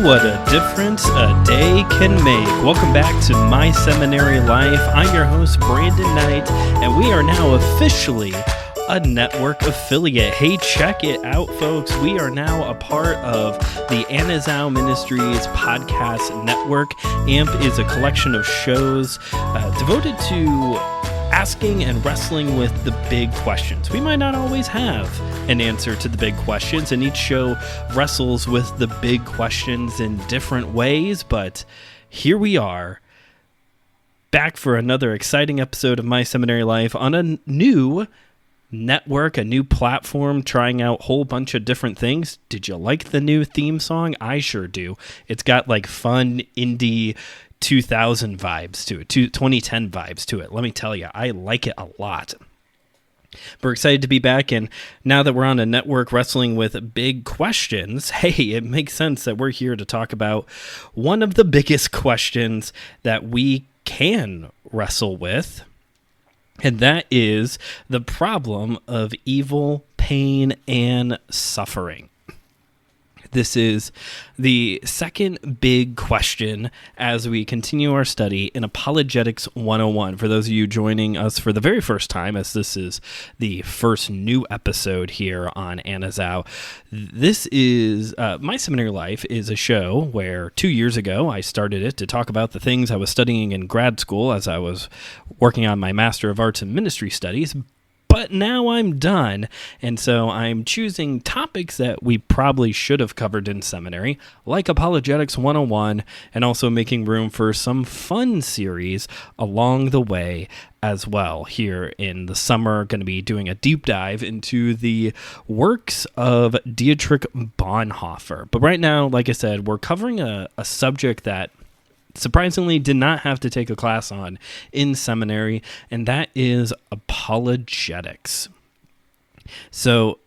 what a difference a day can make. Welcome back to My Seminary Life. I'm your host, Brandon Knight, and we are now officially a network affiliate. Hey, check it out, folks. We are now a part of the Anazao Ministries Podcast Network. AMP is a collection of shows devoted to asking and wrestling with the big questions. We might not always have an answer to the big questions, and each show wrestles with the big questions in different ways, but here we are, back for another exciting episode of My Seminary Life on a new network, a new platform, trying out a whole bunch of different things. Did you like the new theme song? I sure do. It's got like fun indie 2000 vibes to it, 2010 vibes to it. Let me tell you, I like it a lot. We're excited to be back, and now that we're on a network wrestling with big questions, hey, it makes sense that we're here to talk about one of the biggest questions that we can wrestle with, and that is the problem of evil, pain, and suffering. This is the second big question as we continue our study in Apologetics 101. For those of you joining us for the very first time, as this is the first new episode here on Anazao, this is My Seminary Life is a show where 2 years ago I started it to talk about the things I was studying in grad school as I was working on my Master of Arts in Ministry Studies. But now I'm done, and so I'm choosing topics that we probably should have covered in seminary, like Apologetics 101, and also making room for some fun series along the way as well. Here in the summer, going to be doing a deep dive into the works of Dietrich Bonhoeffer. But right now, like I said, we're covering a subject that surprisingly did not have to take a class on in seminary, and that is apologetics. So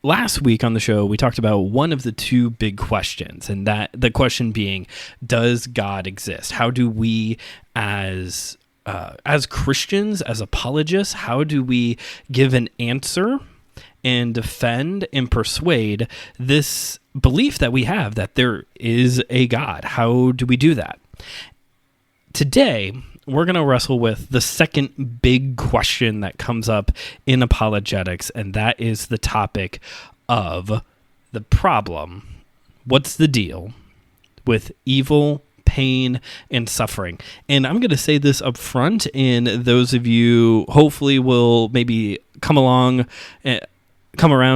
last week on the show, we talked about one of the two big questions, and that the question being, does God exist? How do we as Christians, as apologists, how do we give an answer and defend and persuade this belief that we have that there is a God? How do we do that? Today, we're going to wrestle with the second big question that comes up in apologetics, and that is the topic of the problem. What's the deal with evil, pain, and suffering? And I'm going to say this up front, and those of you hopefully will maybe come around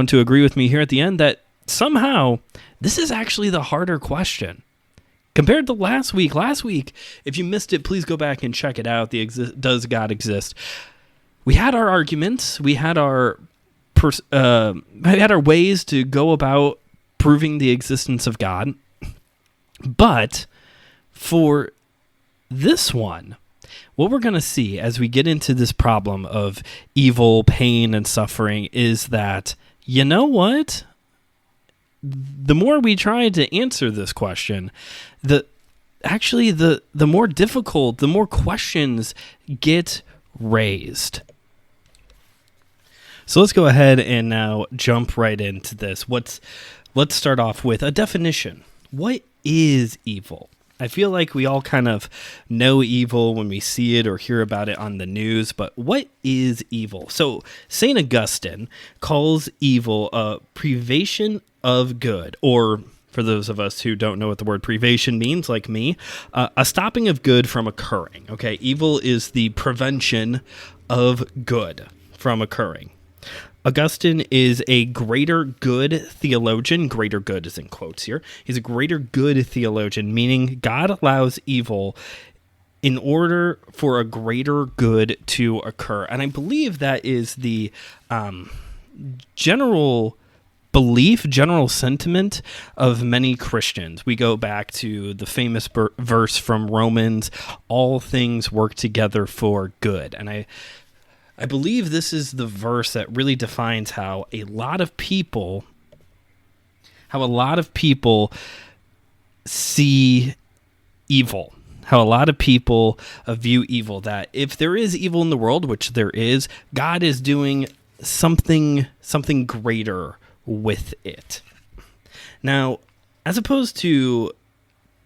to agree with me here at the end that somehow this is actually the harder question. Compared to last week, if you missed it, please go back and check it out. Does God exist? We had our arguments. We had our ways to go about proving the existence of God. But for this one, what we're going to see as we get into this problem of evil, pain, and suffering is that, you know what? The more we try to answer this question, the more difficult, the more questions get raised. So let's go ahead and now jump right into this. Let's start off with a definition. What is evil? I feel like we all kind of know evil when we see it or hear about it on the news, but what is evil? So St. Augustine calls evil a privation of good, or for those of us who don't know what the word privation means, like me, a stopping of good from occurring. Okay, evil is the prevention of good from occurring. Augustine is a greater good theologian. Greater good is in quotes here. He's a greater good theologian, meaning God allows evil in order for a greater good to occur. And I believe that is the general belief, general sentiment of many Christians. We go back to the famous verse from Romans, all things work together for good. And I believe this is the verse that really defines how a lot of people see evil, how a lot of people view evil, that if there is evil in the world, which there is, God is doing something greater with it. Now, as opposed to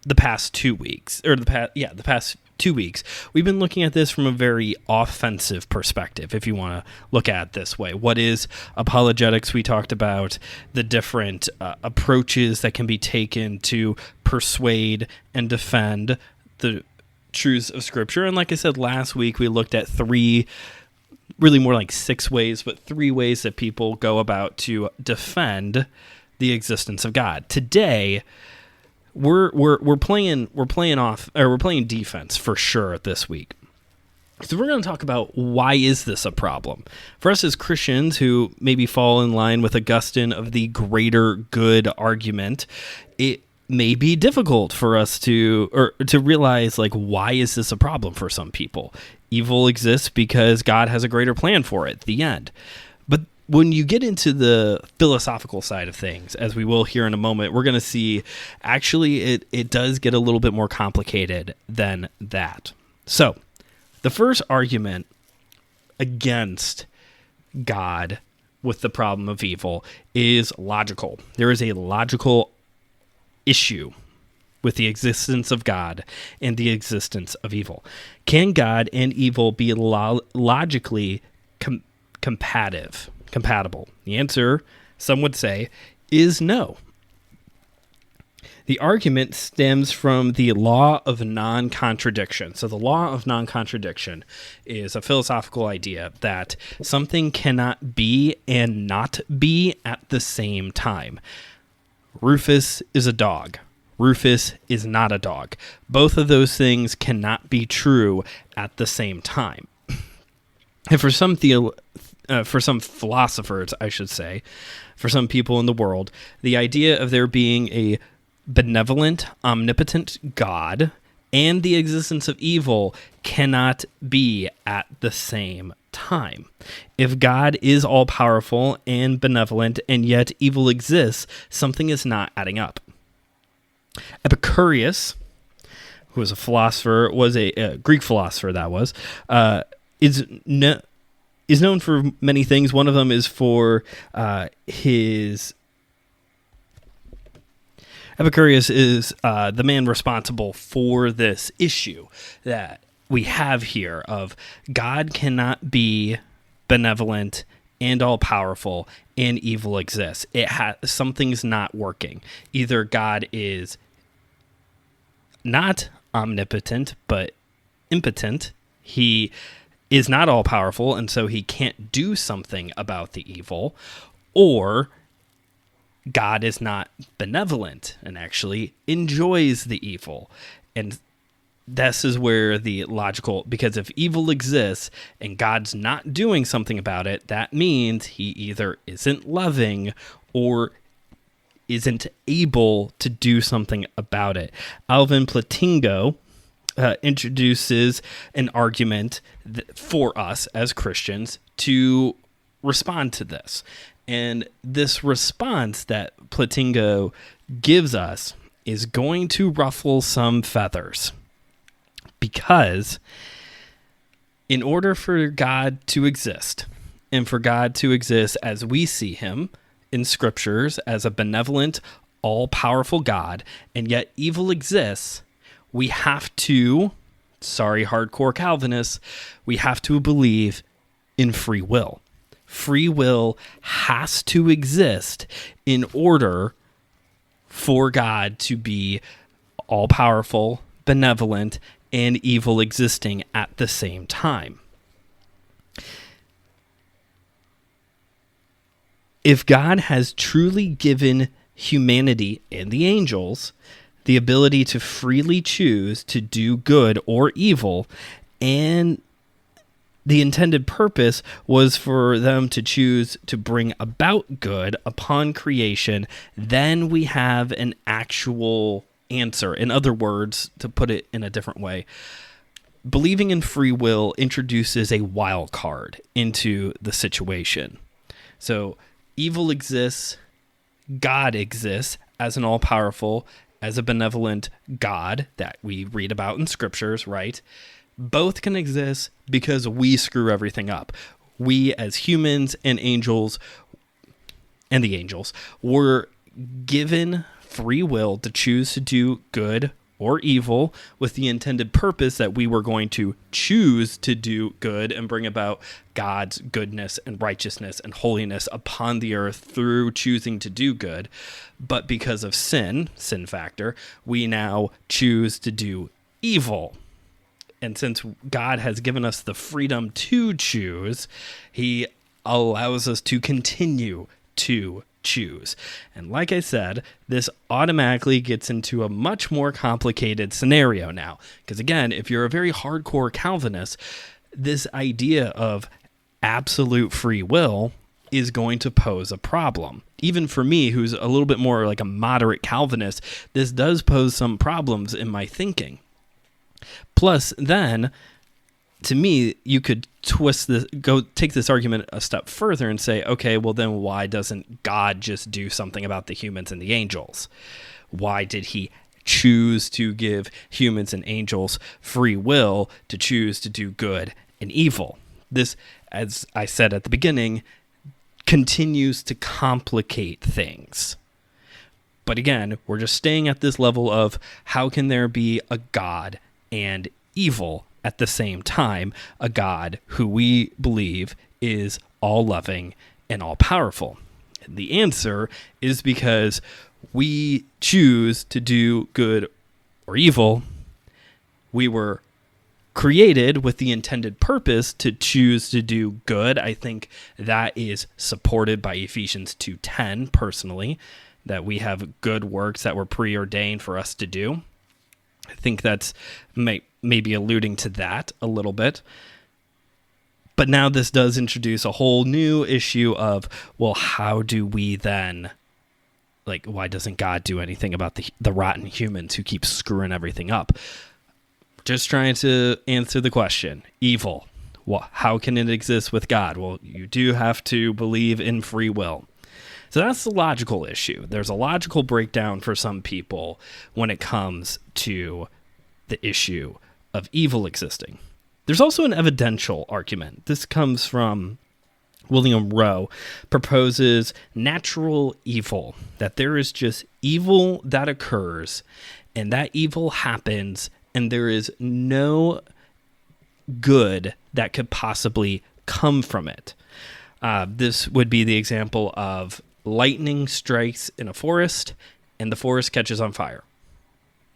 the past 2 weeks, or the past 2 weeks, we've been looking at this from a very offensive perspective, if you want to look at it this way. What is apologetics? We talked about the different approaches that can be taken to persuade and defend the truths of Scripture. And like I said last week, we looked at three, really more like 6 ways, but 3 ways that people go about to defend the existence of God. Today, we're playing defense for sure this week. So we're going to talk about why is this a problem for us as Christians who maybe fall in line with Augustine of the greater good argument. It may be difficult for us to realize, like, why is this a problem for some people? Evil exists because God has a greater plan for it. The end. But when you get into the philosophical side of things, as we will here in a moment, we're going to see actually it does get a little bit more complicated than that. So the first argument against God with the problem of evil is logical. There is a logical issue with the existence of God and the existence of evil. Can God and evil be logically compatible? The answer, some would say, is no. The argument stems from the law of non-contradiction. So the law of non-contradiction is a philosophical idea that something cannot be and not be at the same time. Rufus is a dog. Rufus is not a dog. Both of those things cannot be true at the same time. And for some philosophers, I should say, for some people in the world, the idea of there being a benevolent, omnipotent God and the existence of evil cannot be at the same time. If God is all-powerful and benevolent and yet evil exists, something is not adding up. Epicurus, who was a philosopher, was a Greek philosopher, is known for many things. One of them is for his... Epicurus is the man responsible for this issue that we have here of God cannot be benevolent and all-powerful and evil exists. Something's not working. Either God is not omnipotent but impotent. He is not all-powerful, and so he can't do something about the evil, or God is not benevolent and actually enjoys the evil. And this is where the logical, because if evil exists and God's not doing something about it, that means he either isn't loving or isn't able to do something about it. Alvin Platingo introduces an argument for us as Christians to respond to this. And this response that Platingo gives us is going to ruffle some feathers. Because in order for God to exist, and for God to exist as we see him in scriptures as a benevolent, all-powerful God, and yet evil exists, we have to, sorry, hardcore Calvinists, we have to believe in free will. Free will has to exist in order for God to be all-powerful, benevolent, and evil existing at the same time. If God has truly given humanity and the angels the ability to freely choose to do good or evil, and the intended purpose was for them to choose to bring about good upon creation, then we have an actual answer. In other words, to put it in a different way, believing in free will introduces a wild card into the situation. So evil exists, God exists as an all-powerful, as a benevolent God that we read about in scriptures, right? Both can exist because we screw everything up. We as humans and angels, were given free will to choose to do good or evil with the intended purpose that we were going to choose to do good and bring about God's goodness and righteousness and holiness upon the earth through choosing to do good. But because of sin factor, we now choose to do evil. And since God has given us the freedom to choose, he allows us to continue to choose. And like I said, this automatically gets into a much more complicated scenario now. Because again, if you're a very hardcore Calvinist, this idea of absolute free will is going to pose a problem. Even for me, who's a little bit more like a moderate Calvinist, this does pose some problems in my thinking. Plus, then, to me, you could take this argument a step further and say, okay, well then why doesn't God just do something about the humans and the angels? Why did he choose to give humans and angels free will to choose to do good and evil? This, as I said at the beginning, continues to complicate things. But again, we're just staying at this level of how can there be a God and evil at the same time, a God who we believe is all-loving and all-powerful? And the answer is because we choose to do good or evil. We were created with the intended purpose to choose to do good. I think that is supported by Ephesians 2:10 personally, that we have good works that were preordained for us to do. I think that's maybe alluding to that a little bit. But now this does introduce a whole new issue of, well, how do we then, like, why doesn't God do anything about the rotten humans who keep screwing everything up? Just trying to answer the question. Evil. Well, how can it exist with God? Well, you do have to believe in free will. So that's the logical issue. There's a logical breakdown for some people when it comes to the issue of evil existing. There's also an evidential argument. This comes from William Rowe, proposes natural evil, that there is just evil that occurs, and that evil happens, and there is no good that could possibly come from it. This would be the example of lightning strikes in a forest and the forest catches on fire.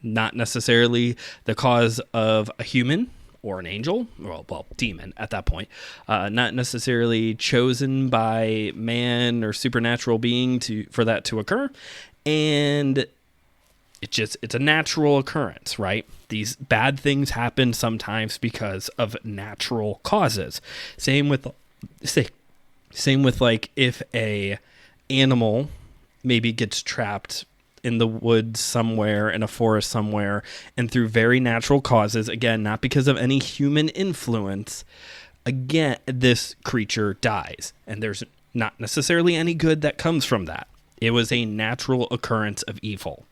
Not necessarily the cause of a human or an angel, well, demon at that point. Not necessarily chosen by man or supernatural being for that to occur. And it's a natural occurrence, right? These bad things happen sometimes because of natural causes. Same with like if a animal maybe gets trapped in the woods somewhere, in a forest somewhere, and through very natural causes, again, not because of any human influence, again, this creature dies. And there's not necessarily any good that comes from that. It was a natural occurrence of evil.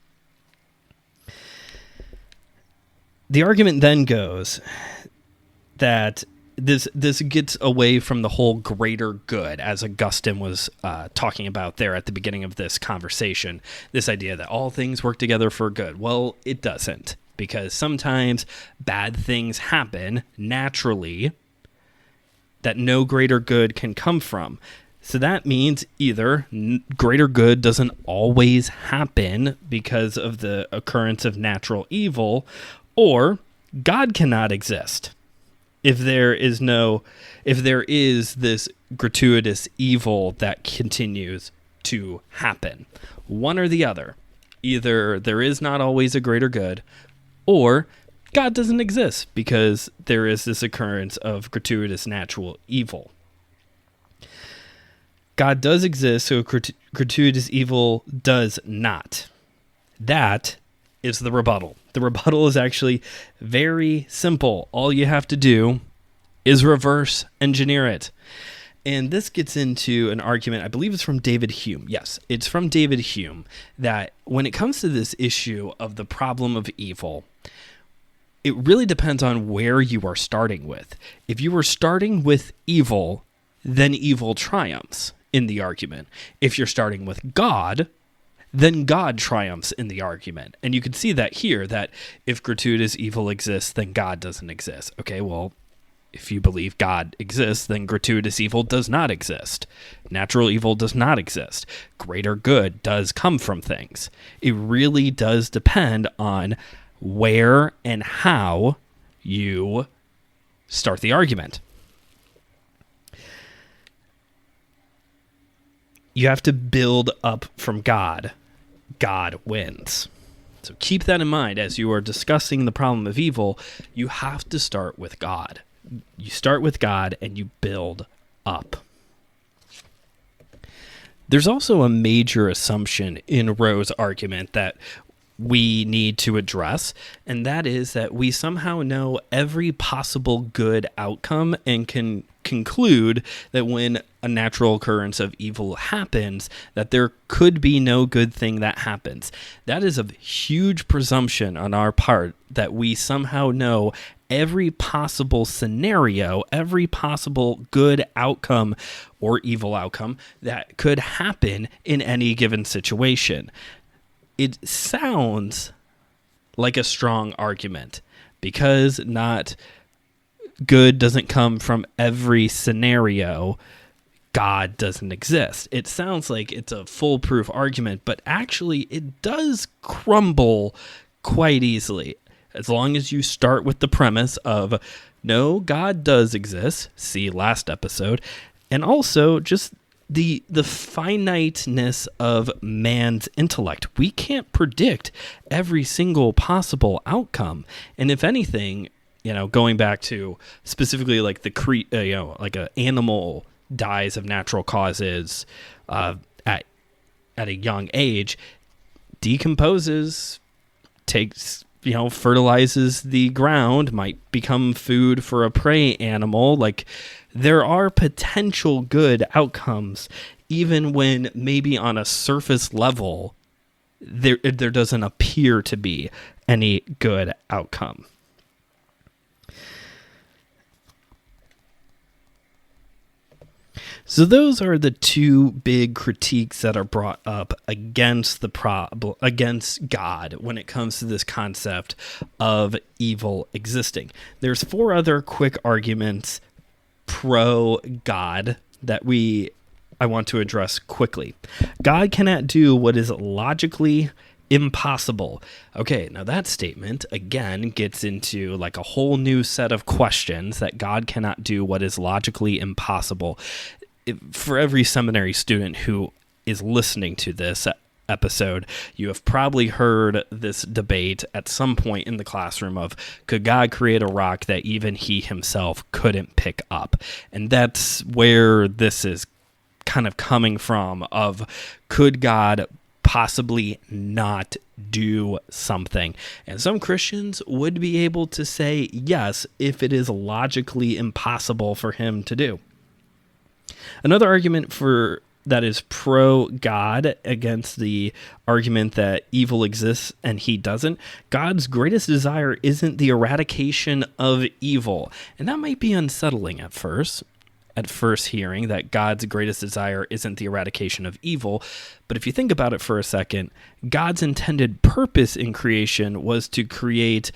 The argument then goes that this gets away from the whole greater good, as Augustine was talking about there at the beginning of this conversation, this idea that all things work together for good. Well, it doesn't, because sometimes bad things happen naturally that no greater good can come from. So that means either greater good doesn't always happen because of the occurrence of natural evil, or God cannot exist if there is this gratuitous evil that continues to happen. One or the other. Either there is not always a greater good, or God doesn't exist because there is this occurrence of gratuitous natural evil. God does exist, so gratuitous evil does not. That is the rebuttal. The rebuttal is actually very simple. All you have to do is reverse engineer it. And this gets into an argument, I believe it's from David Hume. Yes, it's from David Hume, that when it comes to this issue of the problem of evil, it really depends on where you are starting with. If you were starting with evil, then evil triumphs in the argument. If you're starting with God, then God triumphs in the argument. And you can see that here, that if gratuitous evil exists, then God doesn't exist. Okay, well, if you believe God exists, then gratuitous evil does not exist. Natural evil does not exist. Greater good does come from things. It really does depend on where and how you start the argument. You have to build up from God. God wins. So keep that in mind as you are discussing the problem of evil. You have to start with God. You start with God and you build up. There's also a major assumption in Rowe's argument that we need to address, and that is that we somehow know every possible good outcome and can conclude that when a natural occurrence of evil happens, that there could be no good thing that happens. That is a huge presumption on our part, that we somehow know every possible scenario, every possible good outcome or evil outcome that could happen in any given situation. It sounds like a strong argument because not good doesn't come from every scenario. God doesn't exist. It sounds like it's a foolproof argument, but actually it does crumble quite easily. As long as you start with the premise of, no, God does exist, see last episode, and also just the finiteness of man's intellect. We can't predict every single possible outcome. And if anything, going back to specifically like like an animal dies of natural causes at a young age, decomposes, takes, fertilizes the ground, might become food for a prey animal. Like, there are potential good outcomes, even when maybe on a surface level, there doesn't appear to be any good outcome. So those are the two big critiques that are brought up against against God when it comes to this concept of evil existing. There's 4 other quick arguments pro God that I want to address quickly. God cannot do what is logically impossible. Okay, now that statement again gets into like a whole new set of questions, that God cannot do what is logically impossible. For every seminary student who is listening to this episode, you have probably heard this debate at some point in the classroom of, could God create a rock that even he himself couldn't pick up? And that's where this is kind of coming from, of could God possibly not do something? And some Christians would be able to say yes, if it is logically impossible for him to do. Another argument that is pro-God against the argument that evil exists and he doesn't, God's greatest desire isn't the eradication of evil. And that might be unsettling at first hearing that God's greatest desire isn't the eradication of evil. But if you think about it for a second, God's intended purpose in creation was to create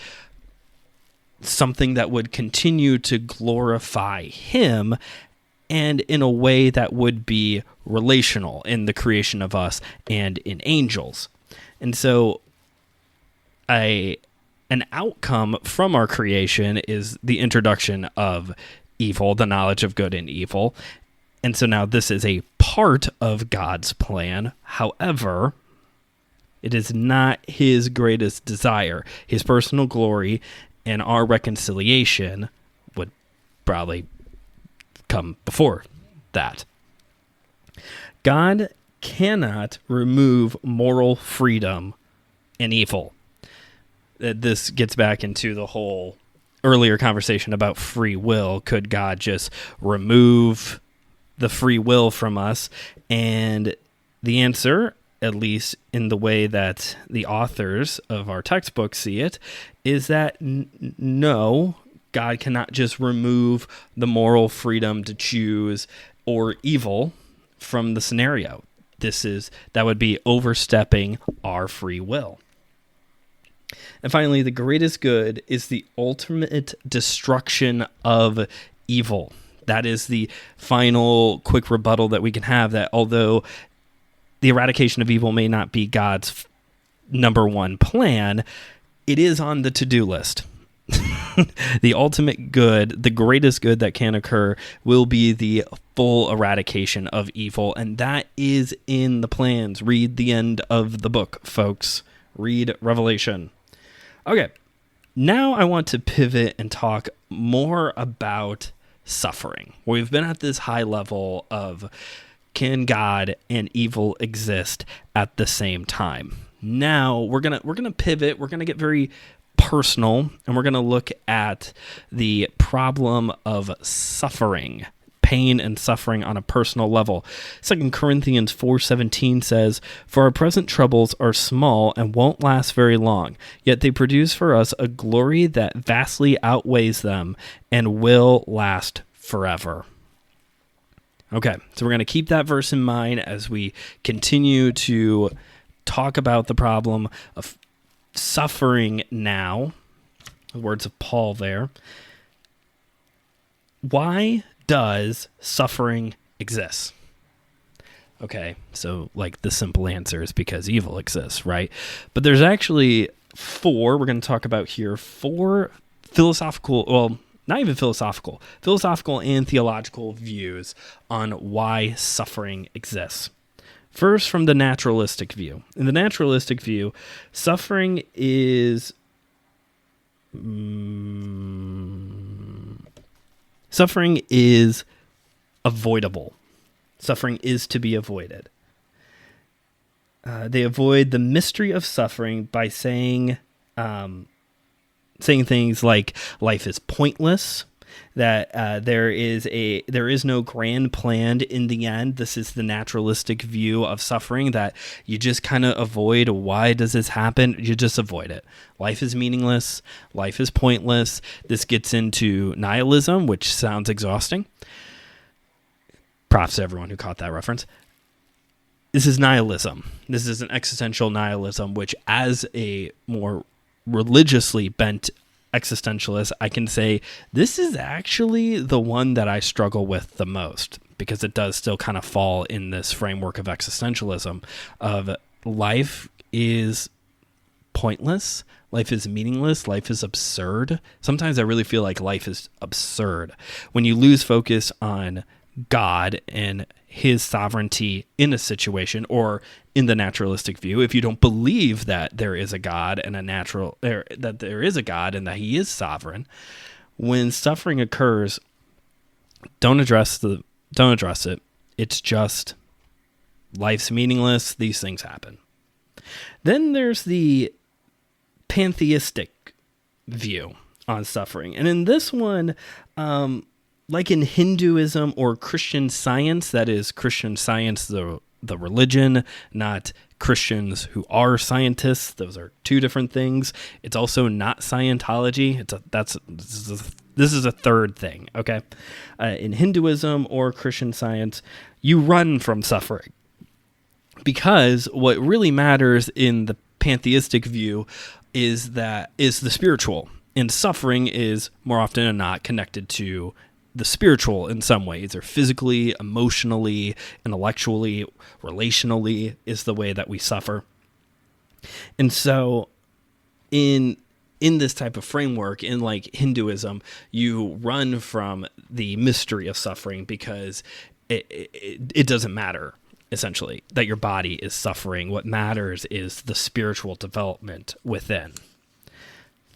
something that would continue to glorify him, and in a way that would be relational in the creation of us and in angels. And so an outcome from our creation is the introduction of evil, the knowledge of good and evil. And so now this is a part of God's plan. However, it is not his greatest desire. His personal glory and our reconciliation would probably come before that. God cannot remove moral freedom and evil. This gets back into the whole earlier conversation about free will. Could God just remove the free will from us? And the answer, at least in the way that the authors of our textbook see it, is that no, God cannot just remove the moral freedom to choose or evil from the scenario. that would be overstepping our free will. And finally, the greatest good is the ultimate destruction of evil. That is the final quick rebuttal that we can have, that although the eradication of evil may not be God's number one plan, it is on the to-do list. The ultimate good, the greatest good that can occur, will be the full eradication of evil, and that is in the plans. Read the end of the book, folks. Read Revelation. Okay, now I want to pivot and talk more about suffering. We've been at this high level of, can God and evil exist at the same time? Now we're gonna pivot. We're gonna get very personal, and we're gonna look at the problem of suffering, pain and suffering on a personal level. 2 Corinthians 4:17 says, "For our present troubles are small and won't last very long, yet they produce for us a glory that vastly outweighs them and will last forever." Okay, so we're going to keep that verse in mind as we continue to talk about the problem of suffering now. The words of Paul there. Why does suffering exist? Okay, so like the simple answer is because evil exists, right? But there's actually we're going to talk about here, four philosophical, well, not even philosophical and theological views on why suffering exists. First, from the naturalistic view. In the naturalistic view, suffering is avoidable. Suffering is to be avoided. They avoid the mystery of suffering by saying things like life is pointless, that there is no grand plan in the end. This is the naturalistic view of suffering, that you just kind of avoid, why does this happen? You just avoid it. Life is meaningless. Life is pointless. This gets into nihilism, which sounds exhausting. Props to everyone who caught that reference. This is nihilism. This is an existential nihilism, which as a more religiously bent existentialist, I can say this is actually the one that I struggle with the most, because it does still kind of fall in this framework of existentialism of life is pointless, life is meaningless, life is absurd. Sometimes I really feel like life is absurd when you lose focus on God and his sovereignty in a situation, or in the naturalistic view, if you don't believe that there is a God and that there is a God and that he is sovereign, when suffering occurs, don't address it. It's just life's meaningless. These things happen. Then there's the pantheistic view on suffering. And in this one, like in Hinduism or Christian Science, that is Christian Science, the religion, not Christians who are scientists. Those are two different things. It's also not Scientology. This is a third thing, okay? In Hinduism or Christian Science, you run from suffering, because what really matters in the pantheistic view is the spiritual, and suffering is more often than not connected to the spiritual in some way, either physically, emotionally, intellectually, relationally, is the way that we suffer. And so in this type of framework, in like Hinduism, you run from the mystery of suffering because it doesn't matter, essentially, that your body is suffering. What matters is the spiritual development within.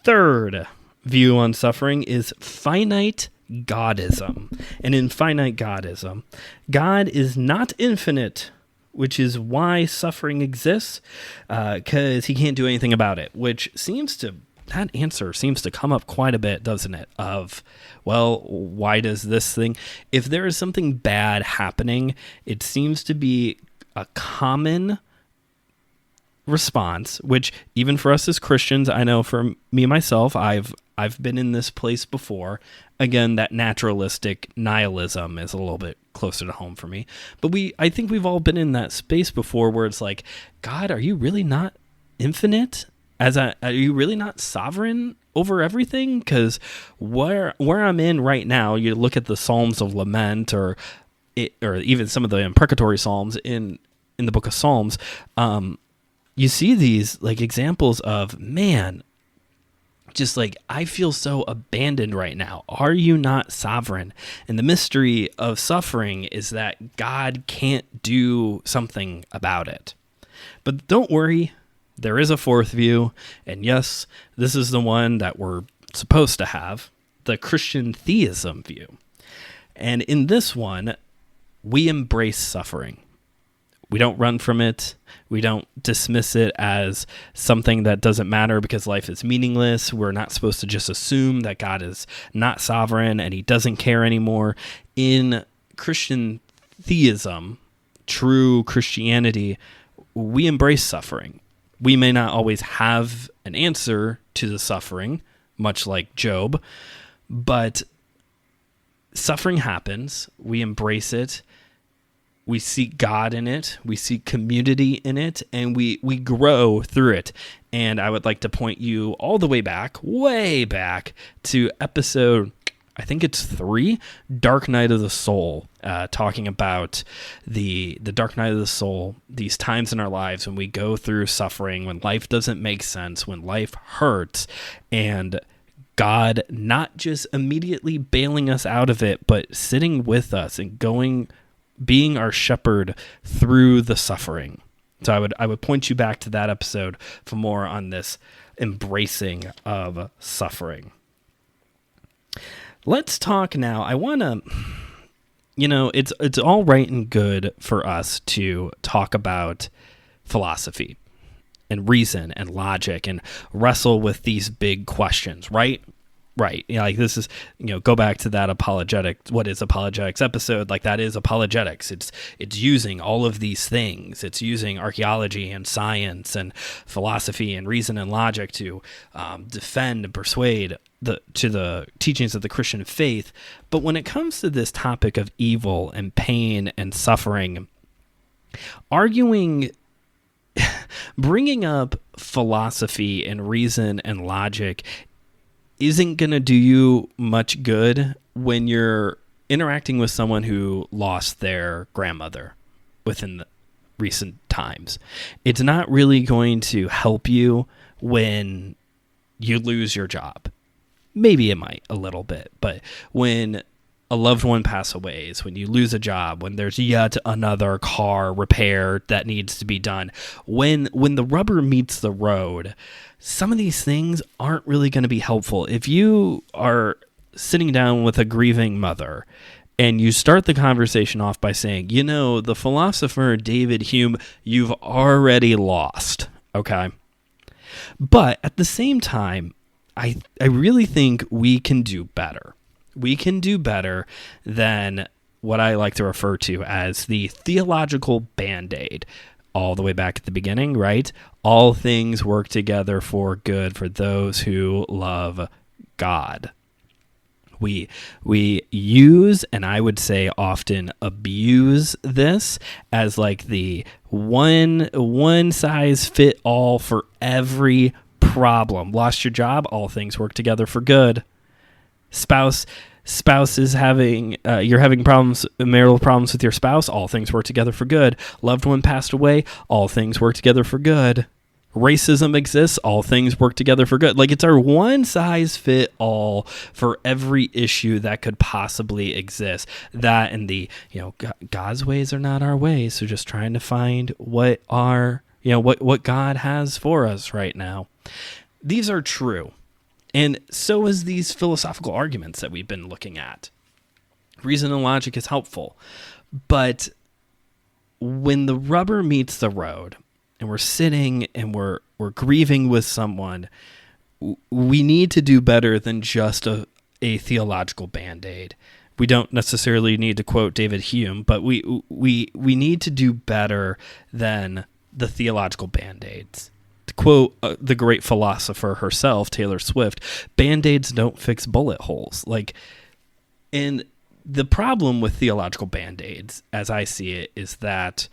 Third view on suffering is finite Godism. And in finite Godism, God is not infinite, which is why suffering exists, because he can't do anything about it, that answer seems to come up quite a bit, doesn't it? Of, well, why does this thing, if there is something bad happening, it seems to be a common response, which even for us as Christians, I know for me myself, I've been in this place before. Again, that naturalistic nihilism is a little bit closer to home for me. But I think we've all been in that space before where it's like, God, are you really not infinite? Are you really not sovereign over everything? Because where I'm in right now, you look at the Psalms of Lament or even some of the imprecatory Psalms in the book of Psalms, you see these like examples of, man, just like, I feel so abandoned right now. Are you not sovereign? And the mystery of suffering is that God can't do something about it. But don't worry, there is a fourth view. And yes, this is the one that we're supposed to have, the Christian theism view. And in this one, we embrace suffering. We don't run from it. We don't dismiss it as something that doesn't matter because life is meaningless. We're not supposed to just assume that God is not sovereign and he doesn't care anymore. In Christian theism, true Christianity, we embrace suffering. We may not always have an answer to the suffering, much like Job, but suffering happens. We embrace it. We seek God in it, we seek community in it, and we grow through it. And I would like to point you all the way back to episode, I think it's 3, Dark Night of the Soul, talking about the dark night of the soul, these times in our lives when we go through suffering, when life doesn't make sense, when life hurts, and God not just immediately bailing us out of it, but sitting with us and being our shepherd through the suffering. So I would point you back to that episode for more on this embracing of suffering. Let's talk now. I want to, it's all right and good for us to talk about philosophy and reason and logic and wrestle with these big questions, right? Right. Like this is, go back to that what is apologetics episode. Like that is apologetics. It's using all of these things. It's using archaeology and science and philosophy and reason and logic to defend and persuade to the teachings of the Christian faith. But when it comes to this topic of evil and pain and suffering, bringing up philosophy and reason and logic isn't going to do you much good when you're interacting with someone who lost their grandmother within the recent times. It's not really going to help you when you lose your job. Maybe it might a little bit, but when a loved one passes away, when you lose a job, when there's yet another car repair that needs to be done, when the rubber meets the road, some of these things aren't really going to be helpful. If you are sitting down with a grieving mother and you start the conversation off by saying, the philosopher David Hume, you've already lost, okay? But at the same time, I really think we can do better. We can do better than what I like to refer to as the theological Band-Aid. All the way back at the beginning, right? All things work together for good for those who love God. We use, and I would say often abuse this as like the one size fit all for every problem. Lost your job? All things work together for good. Spouse is you're having marital problems with your spouse, all things work together for good. Loved one passed away, all things work together for good. Racism exists, all things work together for good. Like it's our one size fit all for every issue that could possibly exist. That and God's ways are not our ways. So just trying to find what God has for us right now. These are true. And so is these philosophical arguments that we've been looking at. Reason and logic is helpful. But when the rubber meets the road and we're sitting and we're grieving with someone, we need to do better than just a theological Band-Aid. We don't necessarily need to quote David Hume, but we need to do better than the theological Band-Aids. To quote the great philosopher herself, Taylor Swift, Band-Aids don't fix bullet holes. And the problem with theological band-aids, as I see it, is that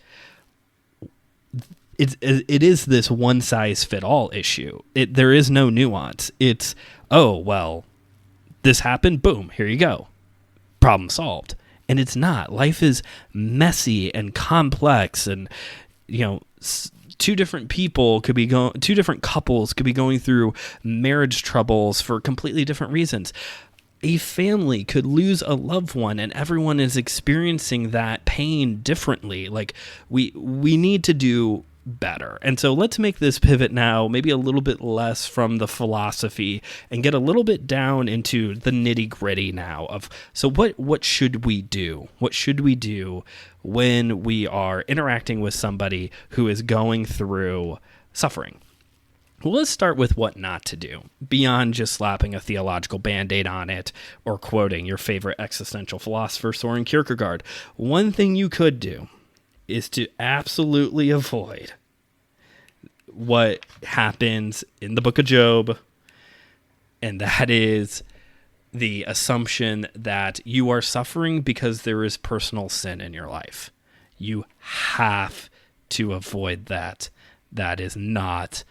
it is this one-size-fit-all issue. There is no nuance. It's, oh, well, this happened, boom, here you go. Problem solved. And it's not. Life is messy and complex, and, two different couples could be going through marriage troubles for completely different reasons. A family could lose a loved one, and everyone is experiencing that pain differently. Like, we need to do better. And so let's make this pivot now, maybe a little bit less from the philosophy and get a little bit down into the nitty-gritty now of, so what should we do? What should we do when we are interacting with somebody who is going through suffering? Well, let's start with what not to do, beyond just slapping a theological band-aid on it or quoting your favorite existential philosopher, Soren Kierkegaard. One thing you could do is to absolutely avoid what happens in the book of Job, and that is the assumption that you are suffering because there is personal sin in your life. You have to avoid that. That is not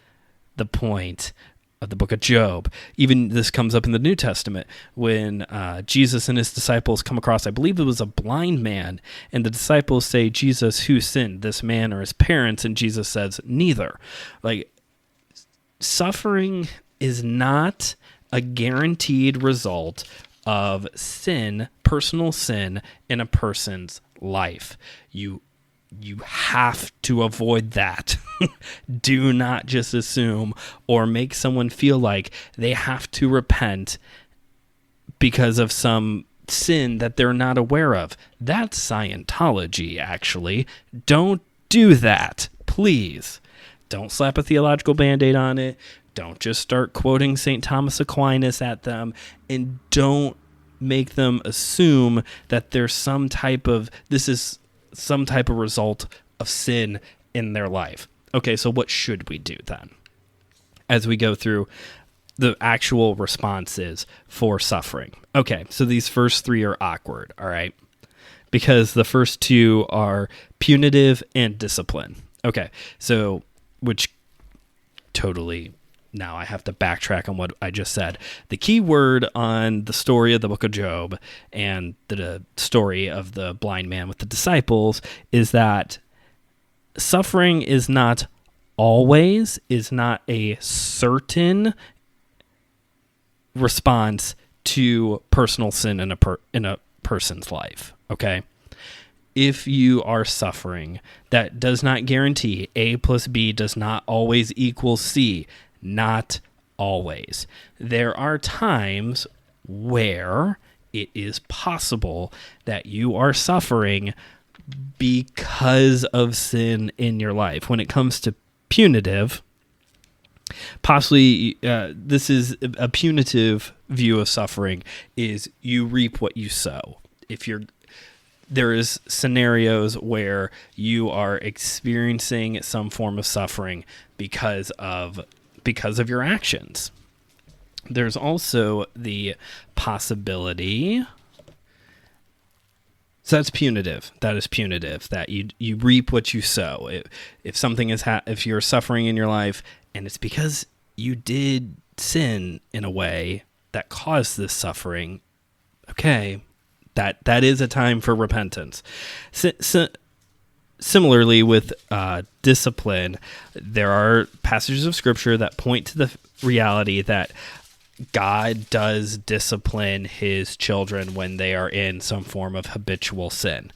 the point of the book of Job. Even this comes up in the New Testament when Jesus and his disciples come across, I believe it was a blind man, and the disciples say, Jesus, who sinned, this man or his parents? And Jesus says, neither. Like, suffering is not a guaranteed result of sin, personal sin in a person's life. You have to avoid that. Do not just assume or make someone feel like they have to repent because of some sin that they're not aware of. That's Scientology, actually. Don't do that, please. Don't slap a theological band-aid on it. Don't just start quoting St. Thomas Aquinas at them, and don't make them assume that there's some type of result of sin in their life. Okay, so what should we do then? As we go through the actual responses for suffering. Okay, so these first three are awkward, all right? Because the first two are punitive and discipline. Okay, so which totally... Now I have to backtrack on what I just said. The key word on the story of the book of Job and the story of the blind man with the disciples is that suffering is not a certain response to personal sin in a person's life, okay? If you are suffering, that does not guarantee A plus B does not always equal C. Not always. There are times where it is possible that you are suffering because of sin in your life. When it comes to punitive, possibly this is a punitive view of suffering, is you reap what you sow. There is scenarios where you are experiencing some form of suffering because of your actions. There's also the possibility, so that's punitive. That is punitive, that you reap what you sow. If something if you're suffering in your life and it's because you did sin in a way that caused this suffering, okay, that is a time for repentance. Similarly, with discipline, there are passages of Scripture that point to the reality that God does discipline his children when they are in some form of habitual sin.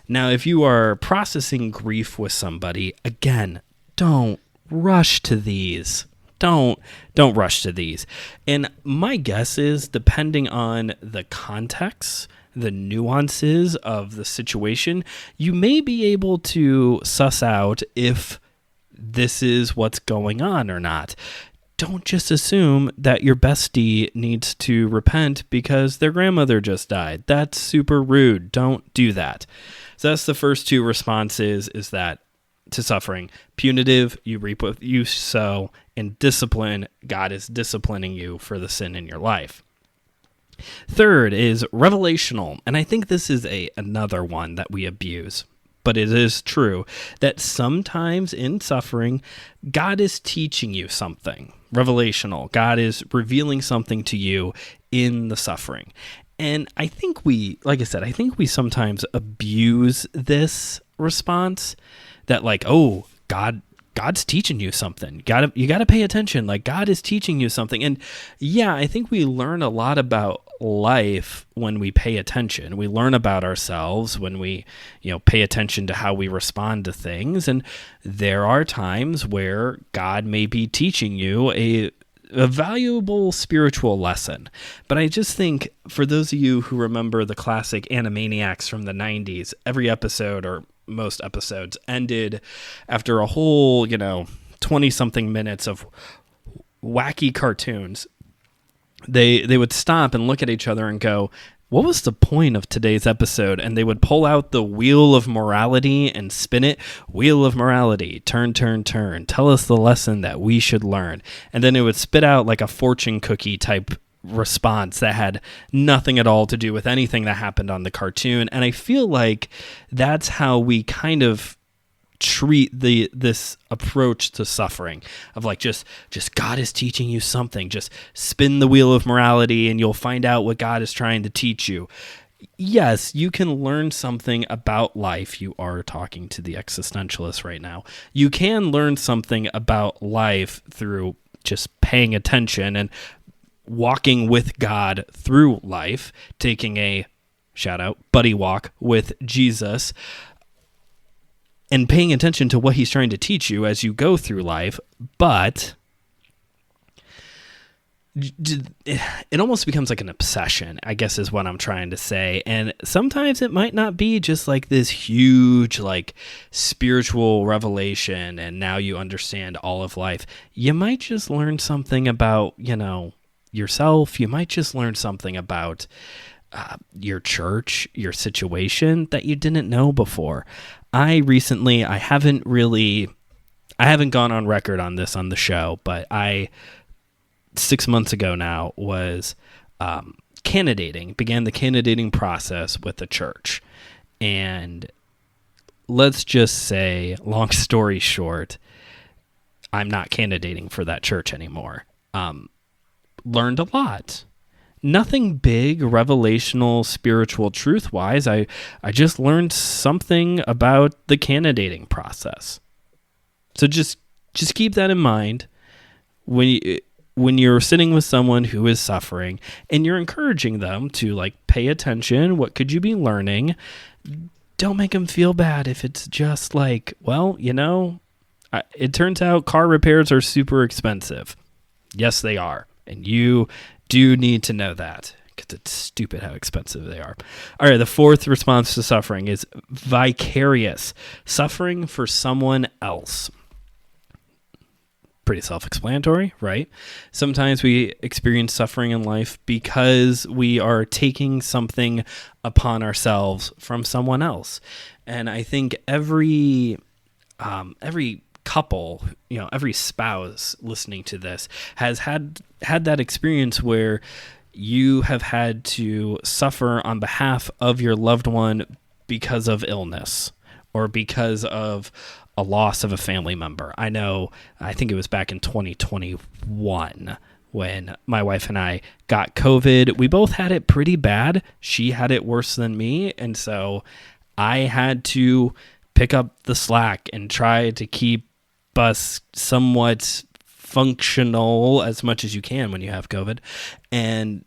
Now, if you are processing grief with somebody, again, don't rush to these. Don't rush to these. And my guess is, depending on the context, the nuances of the situation, you may be able to suss out if this is what's going on or not. Don't just assume that your bestie needs to repent because their grandmother just died. That's super rude. Don't do that. So that's the first two responses, is that to suffering. Punitive, you reap what you sow. And discipline, God is disciplining you for the sin in your life. Third is revelational, and I think this is another one that we abuse. But it is true that sometimes in suffering, God is teaching you something. Revelational. God is revealing something to you in the suffering. And I think like I said, I think we sometimes abuse this response that like, oh, God's teaching you something. You gotta pay attention. Like God is teaching you something. And yeah, I think we learn a lot about life when we pay attention. We learn about ourselves when we, pay attention to how we respond to things. And there are times where God may be teaching you a valuable spiritual lesson. But I just think for those of you who remember the classic Animaniacs from the 90s, every episode or most episodes ended after a whole, 20-something minutes of wacky cartoons. They would stop and look at each other and go, what was the point of today's episode? And they would pull out the wheel of morality and spin it. Wheel of morality, turn, turn, turn. Tell us the lesson that we should learn. And then it would spit out like a fortune cookie type response that had nothing at all to do with anything that happened on the cartoon. And I feel like that's how we kind of treat this approach to suffering of like just God is teaching you something. Just spin the wheel of morality and you'll find out what God is trying to teach you. Yes, you can learn something about life. You are talking to the existentialist right now. You can learn something about life through just paying attention and walking with God through life, taking a shout out buddy walk with Jesus, and paying attention to what he's trying to teach you as you go through life. But it almost becomes like an obsession, I guess is what I'm trying to say. And sometimes it might not be just like this huge like spiritual revelation and now you understand all of life. You might just learn something about, yourself. You might just learn something about your church, your situation that you didn't know before. I haven't gone on record on this on the show, but 6 months ago now was began the candidating process with the church. And let's just say, long story short, I'm not candidating for that church anymore. Learned a lot. Nothing big, revelational, spiritual truth-wise. I just learned something about the candidating process. So just keep that in mind when you're sitting with someone who is suffering and you're encouraging them to like pay attention. What could you be learning? Don't make them feel bad if it's just like, well, it turns out car repairs are super expensive. Yes, they are. And you do need to know that because it's stupid how expensive they are. All right, the fourth response to suffering is vicarious, suffering for someone else. Pretty self-explanatory, right? Sometimes we experience suffering in life because we are taking something upon ourselves from someone else. And I think every couple, every spouse listening to this has had that experience where you have had to suffer on behalf of your loved one because of illness or because of a loss of a family member. I think it was back in 2021 when my wife and I got COVID. We both had it pretty bad. She had it worse than me. And so I had to pick up the slack and try to keep us somewhat functional as much as you can when you have COVID. And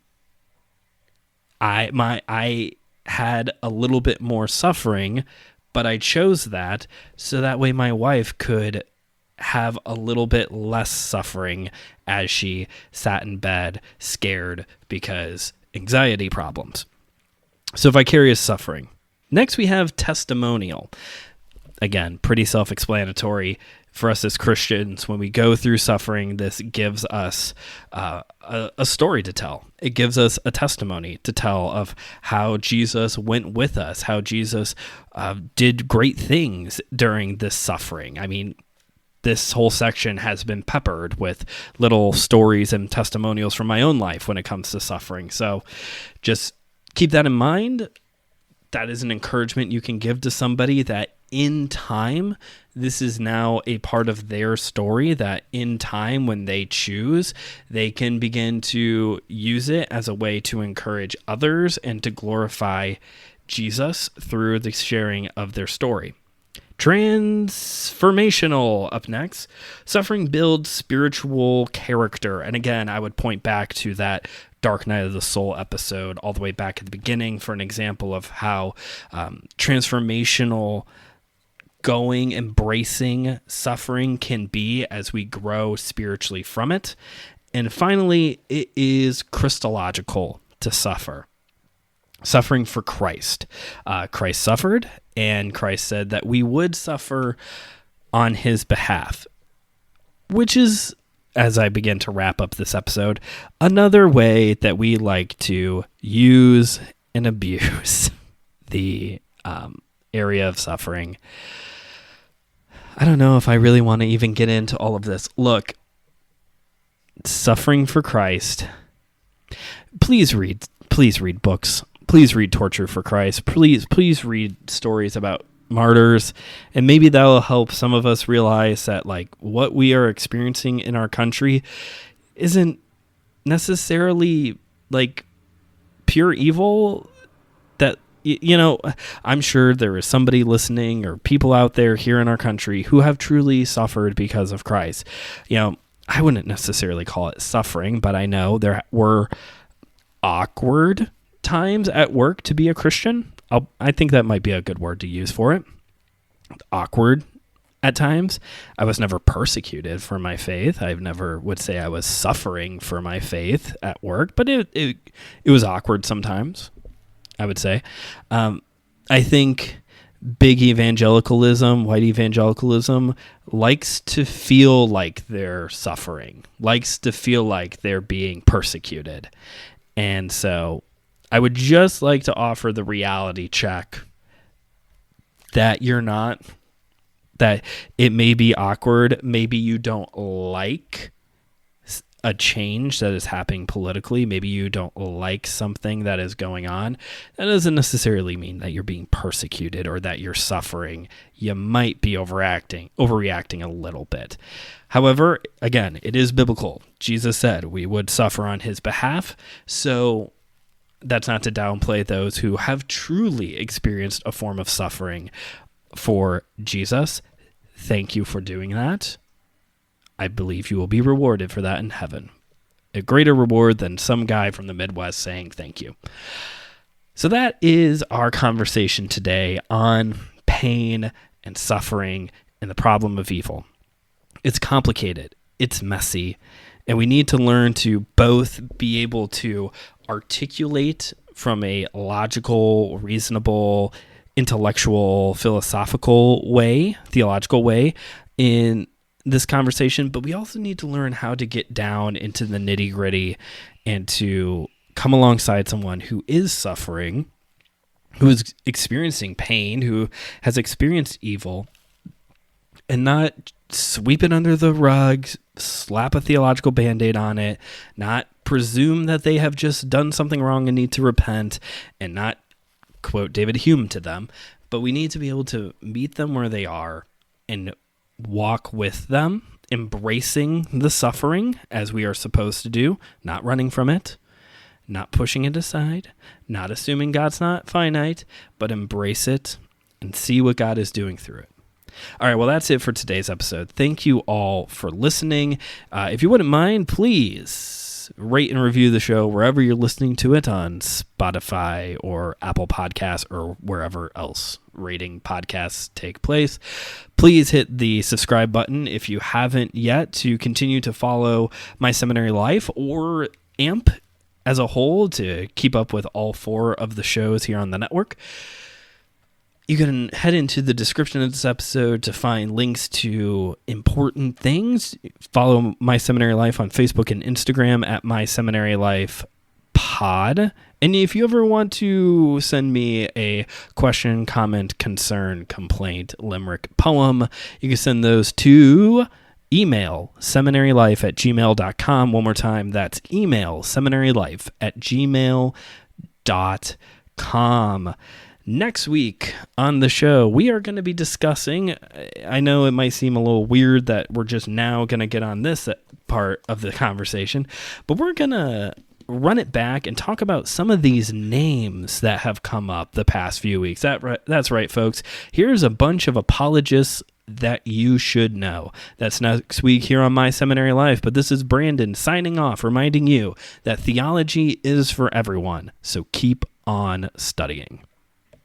I had a little bit more suffering, but I chose that so that way my wife could have a little bit less suffering as she sat in bed scared because anxiety problems. So vicarious suffering. Next we have testimonial. Again, pretty self-explanatory. For us as Christians, when we go through suffering, this gives us a story to tell. It gives us a testimony to tell of how Jesus went with us, how Jesus did great things during this suffering. I mean, this whole section has been peppered with little stories and testimonials from my own life when it comes to suffering. So just keep that in mind. That is an encouragement you can give to somebody, that in time, this is now a part of their story, that in time, when they choose, they can begin to use it as a way to encourage others and to glorify Jesus through the sharing of their story. Transformational up next. Suffering builds spiritual character. And again, I would point back to that Dark Night of the Soul episode all the way back at the beginning for an example of how transformational embracing suffering can be as we grow spiritually from it. And finally, it is Christological to suffer. Suffering for Christ. Christ suffered, and Christ said that we would suffer on his behalf, which is, as I begin to wrap up this episode, another way that we like to use and abuse the area of suffering. I don't know if I really want to even get into all of this. Look, suffering for Christ. Please read books. Please read Torture for Christ. Please read stories about martyrs, and maybe that will help some of us realize that like what we are experiencing in our country isn't necessarily like pure evil. That, you know, I'm sure there is somebody listening or people out there here in our country who have truly suffered because of Christ. You know, I wouldn't necessarily call it suffering, but I know there were awkward times at work to be a Christian. I think that might be a good word to use for it. Awkward at times. I was never persecuted for my faith. I never would say I was suffering for my faith at work, but it was awkward sometimes, I would say. I think big evangelicalism, white evangelicalism, likes to feel like they're suffering, likes to feel like they're being persecuted. And so I would just like to offer the reality check that you're not, that it may be awkward. Maybe you don't like a change that is happening politically. Maybe you don't like something that is going on. That doesn't necessarily mean that you're being persecuted or that you're suffering. You might be overreacting a little bit. However, again, it is biblical. Jesus said we would suffer on his behalf. So that's not to downplay those who have truly experienced a form of suffering for Jesus. Thank you for doing that. I believe you will be rewarded for that in heaven. A greater reward than some guy from the Midwest saying thank you. So that is our conversation today on pain and suffering and the problem of evil. It's complicated. It's messy. And we need to learn to both be able to articulate from a logical, reasonable, intellectual, philosophical way, theological way in this conversation, but we also need to learn how to get down into the nitty-gritty and to come alongside someone who is suffering, who is experiencing pain, who has experienced evil, and not sweep it under the rug, slap a theological Band-Aid on it, not presume that they have just done something wrong and need to repent, and not quote David Hume to them, but we need to be able to meet them where they are and walk with them, embracing the suffering as we are supposed to do, not running from it, not pushing it aside, not assuming God's not finite, but embrace it and see what God is doing through it. All right, well, that's it for today's episode. Thank you all for listening. If you wouldn't mind, please rate and review the show wherever you're listening to it, on Spotify or Apple Podcasts or wherever else rating podcasts take place. Please hit the subscribe button if you haven't yet, to continue to follow My Seminary Life or AMP as a whole, to keep up with all 4 of the shows here on the network. You can head into the description of this episode to find links to important things. Follow My Seminary Life on Facebook and Instagram at My Seminary Life pod. And if you ever want to send me a question, comment, concern, complaint, limerick, poem, you can send those to email seminarylife@gmail.com. One more time, that's email seminarylife@gmail.com. Next week on the show, we are going to be discussing, I know it might seem a little weird that we're just now going to get on this part of the conversation, but we're going to run it back and talk about some of these names that have come up the past few weeks. That's right, folks. Here's a bunch of apologists that you should know. That's next week here on My Seminary Life, but this is Brandon signing off, reminding you that theology is for everyone, so keep on studying.